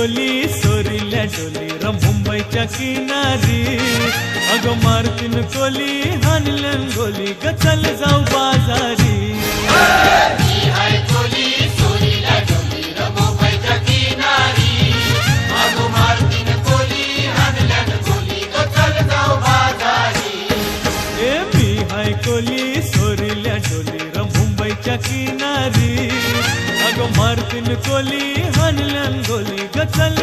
कोली सोरील्या डोली र मुंबईच्या किनारी अगो मारतीन कोली हाणल्यान गोली ग चल जाऊ बाजारी कोली सोरील्या डोली र मुंबईच्या किनारी अगो मारतीन कोली हाणल्यान गोली ग चल